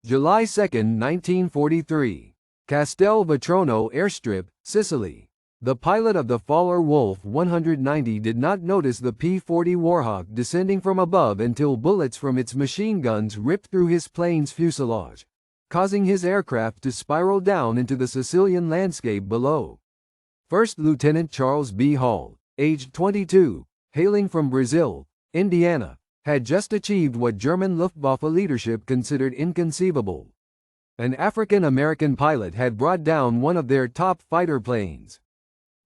July 2, 1943. Castel Vetrono Airstrip, Sicily. The pilot of the Faller Wolf 190 did not notice the P-40 Warhawk descending from above until bullets from its machine guns ripped through his plane's fuselage, causing his aircraft to spiral down into the Sicilian landscape below. First Lieutenant Charles B. Hall, aged 22, hailing from Brazil, Indiana, had just achieved what German Luftwaffe leadership considered inconceivable. An African-American pilot had brought down one of their top fighter planes.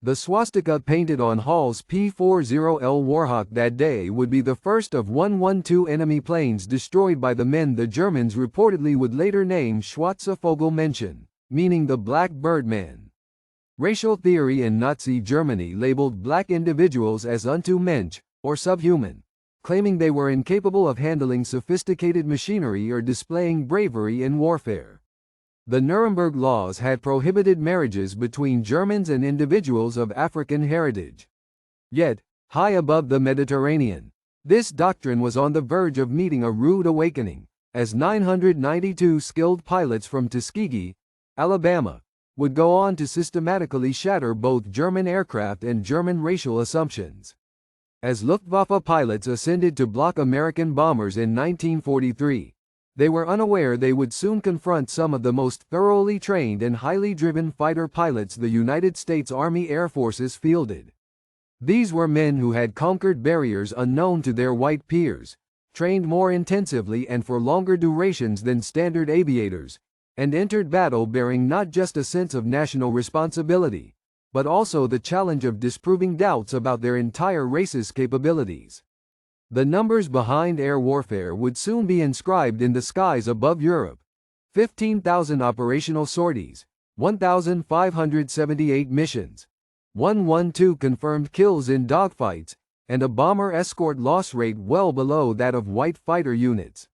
The swastika painted on Hall's P-40L Warhawk that day would be the first of 112 enemy planes destroyed by the men the Germans reportedly would later name Schwarze Vogelmenschen, meaning the Black Birdmen. Racial theory in Nazi Germany labeled black individuals as Untermensch, or subhuman, claiming they were incapable of handling sophisticated machinery or displaying bravery in warfare. The Nuremberg laws had prohibited marriages between Germans and individuals of African heritage. Yet, high above the Mediterranean, this doctrine was on the verge of meeting a rude awakening, as 992 skilled pilots from Tuskegee, Alabama, would go on to systematically shatter both German aircraft and German racial assumptions. As Luftwaffe pilots ascended to block American bombers in 1943, they were unaware they would soon confront some of the most thoroughly trained and highly driven fighter pilots the United States Army Air Forces fielded. These were men who had conquered barriers unknown to their white peers, trained more intensively and for longer durations than standard aviators, and entered battle bearing not just a sense of national responsibility, but also the challenge of disproving doubts about their entire race's capabilities. The numbers behind air warfare would soon be inscribed in the skies above Europe: 15,000 operational sorties, 1,578 missions, 112 confirmed kills in dogfights, and a bomber escort loss rate well below that of white fighter units.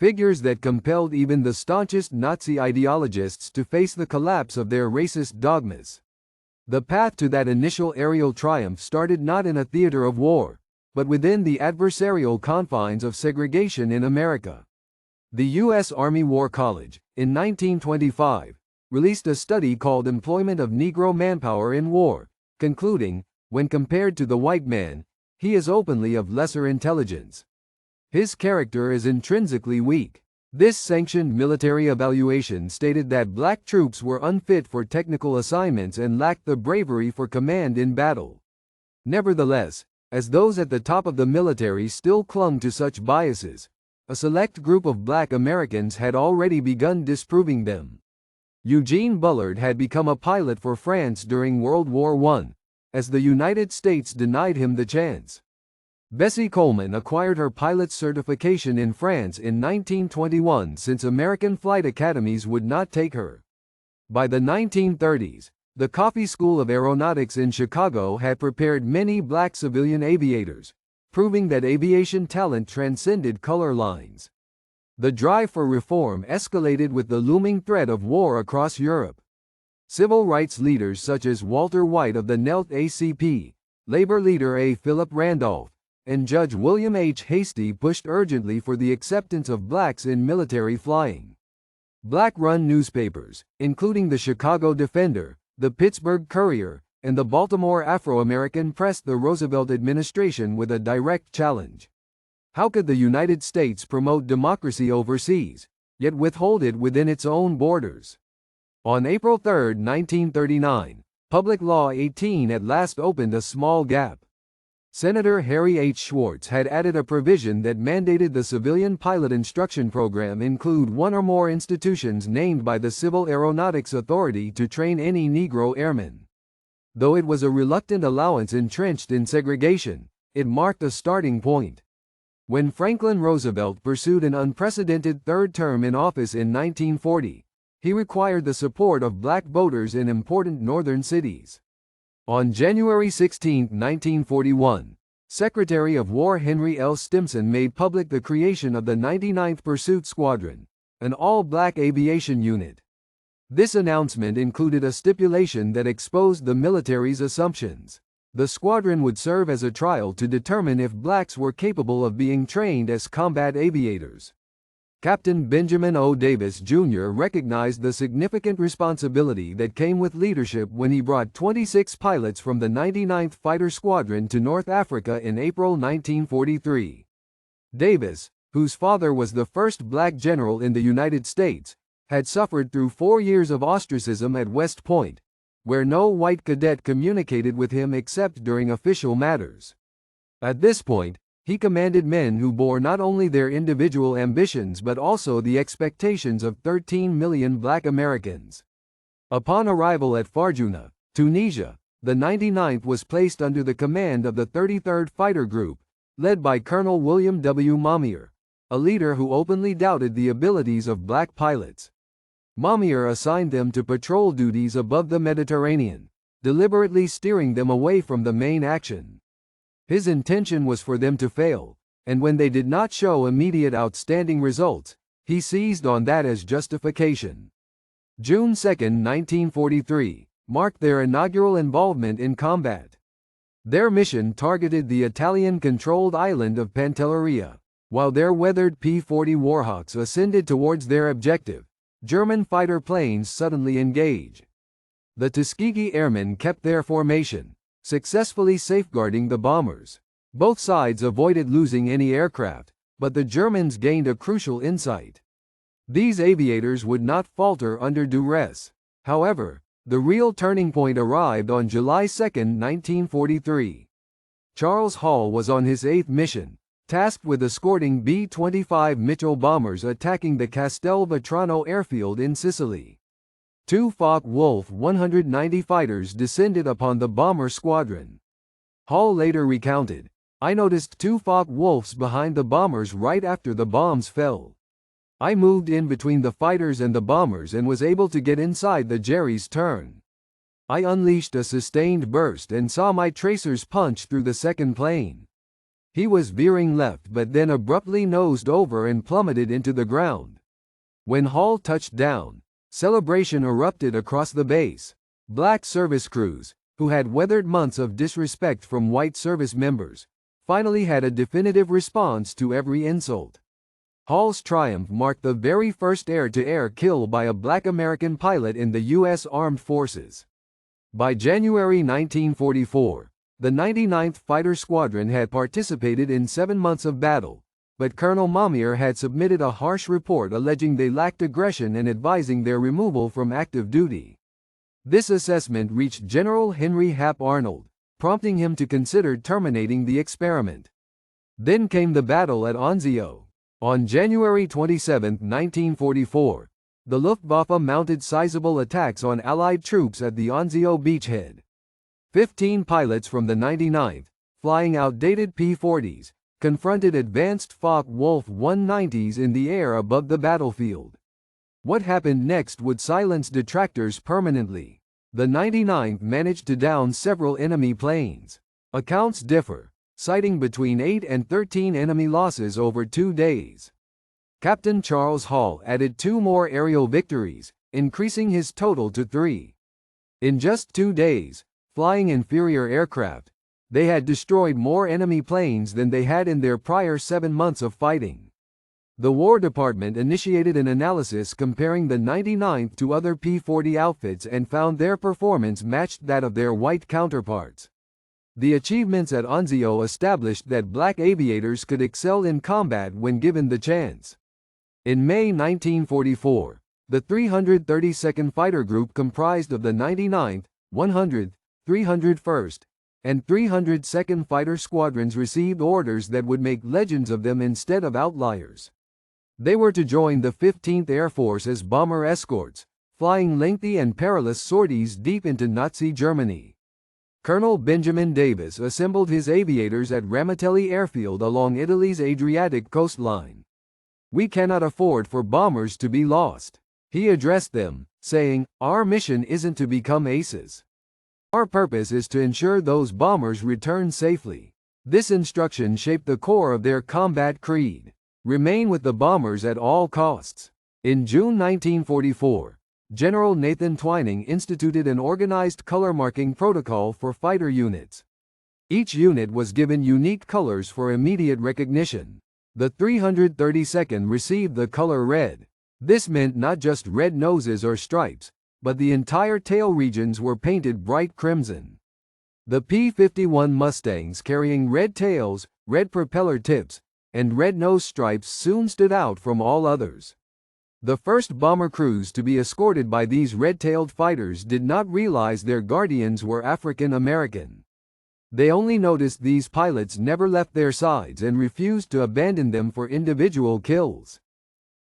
Figures that compelled even the staunchest Nazi ideologists to face the collapse of their racist dogmas. The path to that initial aerial triumph started not in a theater of war, but within the adversarial confines of segregation in America. The U.S. Army War College, in 1925, released a study called Employment of Negro Manpower in War, concluding, when compared to the white man, he is openly of lesser intelligence. His character is intrinsically weak. This sanctioned military evaluation stated that black troops were unfit for technical assignments and lacked the bravery for command in battle. Nevertheless, as those at the top of the military still clung to such biases, a select group of black Americans had already begun disproving them. Eugene Bullard had become a pilot for France during World War I, as the United States denied him the chance. Bessie Coleman acquired her pilot's certification in France in 1921 since American flight academies would not take her. By the 1930s, the Coffey School of Aeronautics in Chicago had prepared many black civilian aviators, proving that aviation talent transcended color lines. The drive for reform escalated with the looming threat of war across Europe. Civil rights leaders such as Walter White of the NELT ACP, labor leader A. Philip Randolph, and Judge William H. Hastie pushed urgently for the acceptance of blacks in military flying. Black-run newspapers, including the Chicago Defender, the Pittsburgh Courier, and the Baltimore Afro-American pressed the Roosevelt administration with a direct challenge. How could the United States promote democracy overseas, yet withhold it within its own borders? On April 3, 1939, Public Law 18 at last opened a small gap. Senator Harry H. Schwartz had added a provision that mandated the civilian pilot instruction program include one or more institutions named by the Civil Aeronautics Authority to train any Negro airmen. Though it was a reluctant allowance entrenched in segregation, it marked a starting point. When Franklin Roosevelt pursued an unprecedented third term in office in 1940, he required the support of black voters in important northern cities. On January 16, 1941, Secretary of War Henry L. Stimson made public the creation of the 99th Pursuit Squadron, an all-black aviation unit. This announcement included a stipulation that exposed the military's assumptions. The squadron would serve as a trial to determine if blacks were capable of being trained as combat aviators. Captain Benjamin O. Davis, Jr. recognized the significant responsibility that came with leadership when he brought 26 pilots from the 99th Fighter Squadron to North Africa in April 1943. Davis, whose father was the first black general in the United States, had suffered through 4 years of ostracism at West Point, where no white cadet communicated with him except during official matters. At this point, he commanded men who bore not only their individual ambitions but also the expectations of 13 million black Americans. Upon arrival at Farjouna, Tunisia, the 99th was placed under the command of the 33rd Fighter Group, led by Colonel William W. Mamier, a leader who openly doubted the abilities of black pilots. Mamier assigned them to patrol duties above the Mediterranean, deliberately steering them away from the main action. His intention was for them to fail, and when they did not show immediate outstanding results, he seized on that as justification. June 2, 1943, marked their inaugural involvement in combat. Their mission targeted the Italian-controlled island of Pantelleria. While their weathered P-40 Warhawks ascended towards their objective, German fighter planes suddenly engaged. The Tuskegee Airmen kept their formation, successfully safeguarding the bombers. Both sides avoided losing any aircraft, but the Germans gained a crucial insight. These aviators would not falter under duress. However, the real turning point arrived on July 2, 1943. Charles Hall was on his 8th mission, tasked with escorting B-25 Mitchell bombers attacking the Castelvetrano airfield in Sicily. 2 Focke-Wulf 190 fighters descended upon the bomber squadron. Hall later recounted, "I noticed 2 Focke-Wulfs behind the bombers right after the bombs fell. I moved in between the fighters and the bombers and was able to get inside the Jerry's turn. I unleashed a sustained burst and saw my tracers punch through the second plane. He was veering left but then abruptly nosed over and plummeted into the ground. When Hall touched down, celebration erupted across the base. Black service crews, who had weathered months of disrespect from white service members, finally had a definitive response to every insult. Hall's triumph marked the very first air-to-air kill by a black American pilot in the U.S. Armed Forces. By January 1944, the 99th Fighter Squadron had participated in 7 months of battle, but Colonel Mamier had submitted a harsh report alleging they lacked aggression and advising their removal from active duty. This assessment reached General Henry Hap Arnold, prompting him to consider terminating the experiment. Then came the battle at Anzio. On January 27, 1944, the Luftwaffe mounted sizable attacks on Allied troops at the Anzio beachhead. 15 pilots from the 99th, flying outdated P-40s, confronted advanced Focke-Wulf 190s in the air above the battlefield. What happened next would silence detractors permanently. The 99th managed to down several enemy planes. Accounts differ, citing between 8 and 13 enemy losses over 2 days. Captain Charles Hall added 2 more aerial victories, increasing his total to 3. In just 2 days, flying inferior aircraft, they had destroyed more enemy planes than they had in their prior 7 months of fighting. The War Department initiated an analysis comparing the 99th to other P-40 outfits and found their performance matched that of their white counterparts. The achievements at Anzio established that black aviators could excel in combat when given the chance. In May 1944, the 332nd Fighter Group comprised of the 99th, 100th, 301st, and 302nd Fighter Squadrons received orders that would make legends of them instead of outliers. They were to join the 15th Air Force as bomber escorts, flying lengthy and perilous sorties deep into Nazi Germany. Colonel Benjamin Davis assembled his aviators at Ramitelli Airfield along Italy's Adriatic coastline. "We cannot afford for bombers to be lost," he addressed them, saying, "Our mission isn't to become aces. Our purpose is to ensure those bombers return safely." This instruction shaped the core of their combat creed: remain with the bombers at all costs. In June 1944, General Nathan Twining instituted an organized color marking protocol for fighter units. Each unit was given unique colors for immediate recognition. The 332nd received the color red. This meant not just red noses or stripes, but the entire tail regions were painted bright crimson. The P-51 Mustangs carrying red tails, red propeller tips, and red nose stripes soon stood out from all others. The first bomber crews to be escorted by these red-tailed fighters did not realize their guardians were African American. They only noticed these pilots never left their sides and refused to abandon them for individual kills.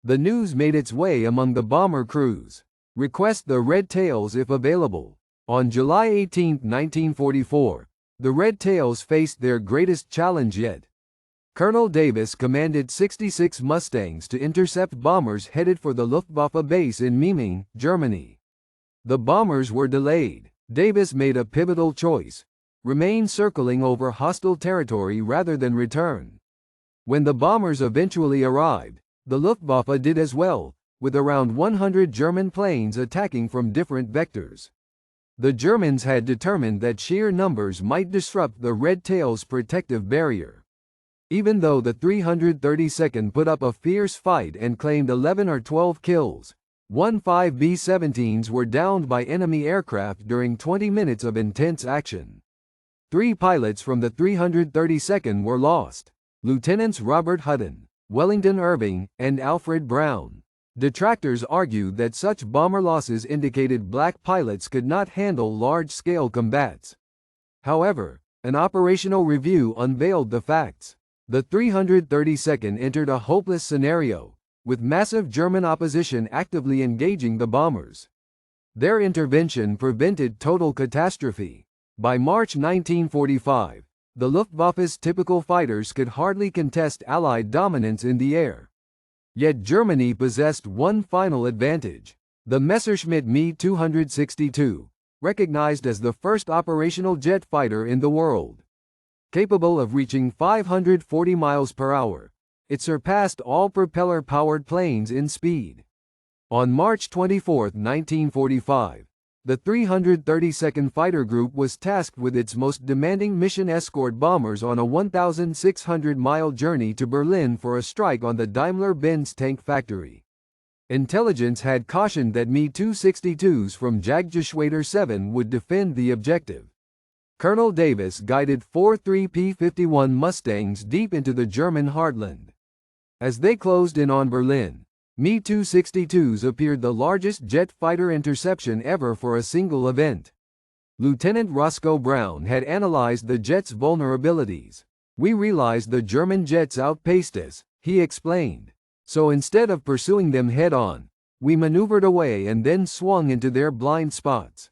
The news made its way among the bomber crews. Request the red tails if available. On July 18, 1944, the Red Tails faced their greatest challenge yet. Colonel Davis commanded 66 Mustangs to intercept bombers headed for the Luftwaffe base in Memmingen, Germany. The bombers were delayed. Davis made a pivotal choice: remain circling over hostile territory rather than return. When the bombers eventually arrived, the Luftwaffe did as well, with around 100 German planes attacking from different vectors. The Germans had determined that sheer numbers might disrupt the Red Tails' protective barrier. Even though the 332nd put up a fierce fight and claimed 11 or 12 kills, 5 B-17s were downed by enemy aircraft during 20 minutes of intense action. 3 pilots from the 332nd were lost: Lieutenants Robert Hutton, Wellington Irving, and Alfred Brown. Detractors argued that such bomber losses indicated black pilots could not handle large-scale combats. However, an operational review unveiled the facts. The 332nd entered a hopeless scenario, with massive German opposition actively engaging the bombers. Their intervention prevented total catastrophe. By March 1945, the Luftwaffe's typical fighters could hardly contest Allied dominance in the air. Yet Germany possessed one final advantage: the Messerschmitt Me-262, recognized as the first operational jet fighter in the world. Capable of reaching 540 miles per hour, it surpassed all propeller-powered planes in speed. On March 24, 1945, the 332nd Fighter Group was tasked with its most demanding mission: escort bombers on a 1,600-mile journey to Berlin for a strike on the Daimler-Benz tank factory. Intelligence had cautioned that Me-262s from Jagdgeschwader 7 would defend the objective. Colonel Davis guided 4 P-51 Mustangs deep into the German heartland. As they closed in on Berlin, Me-262s appeared the largest jet fighter interception ever for a single event. Lieutenant Roscoe Brown had analyzed the jet's vulnerabilities. "We realized the German jets outpaced us," he explained. "So instead of pursuing them head-on, we maneuvered away and then swung into their blind spots."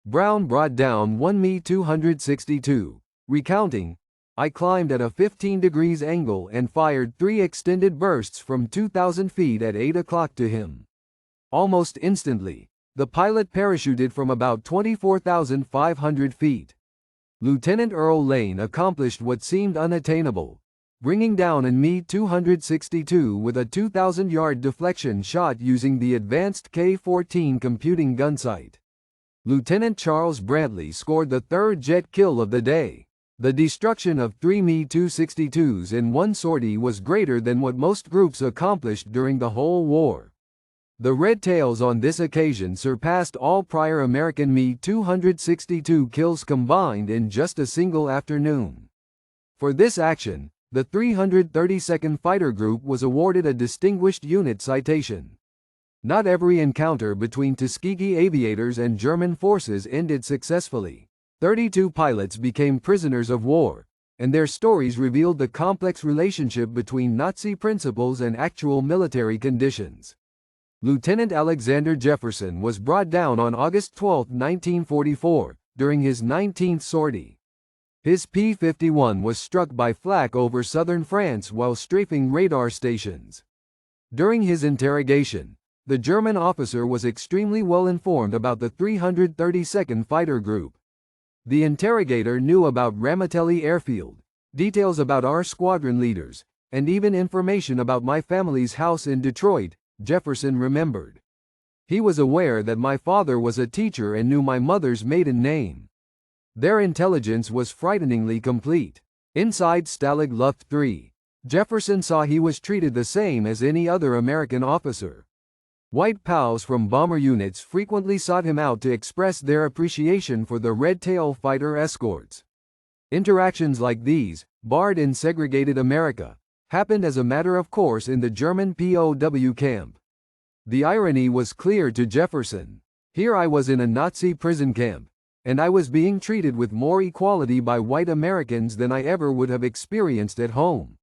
Brown brought down one Me-262, recounting, "I climbed at a 15 degrees angle and fired 3 extended bursts from 2,000 feet at 8 o'clock to him. Almost instantly, the pilot parachuted from about 24,500 feet. Lieutenant Earl Lane accomplished what seemed unattainable, bringing down a Me-262 with a 2,000-yard deflection shot using the advanced K-14 computing gunsight. Lieutenant Charles Brantley scored the third jet kill of the day. The destruction of 3 Me-262s in one sortie was greater than what most groups accomplished during the whole war. The Red Tails on this occasion surpassed all prior American Me-262 kills combined in just a single afternoon. For this action, the 332nd Fighter Group was awarded a Distinguished Unit Citation. Not every encounter between Tuskegee aviators and German forces ended successfully. 32 pilots became prisoners of war, and their stories revealed the complex relationship between Nazi principles and actual military conditions. Lieutenant Alexander Jefferson was brought down on August 12, 1944, during his 19th sortie. His P-51 was struck by flak over southern France while strafing radar stations. During his interrogation, the German officer was extremely well informed about the 332nd Fighter Group. The interrogator knew about Ramitelli Airfield, details about our squadron leaders, and even information about my family's house in Detroit, Jefferson remembered. He was aware that my father was a teacher and knew my mother's maiden name. Their intelligence was frighteningly complete. Inside Stalag Luft 3, Jefferson saw he was treated the same as any other American officer. White pals from bomber units frequently sought him out to express their appreciation for the red tail fighter escorts. Interactions like these, barred in segregated America, happened as a matter of course in the German POW camp. The irony was clear to Jefferson. Here I was in a Nazi prison camp, and I was being treated with more equality by white Americans than I ever would have experienced at home.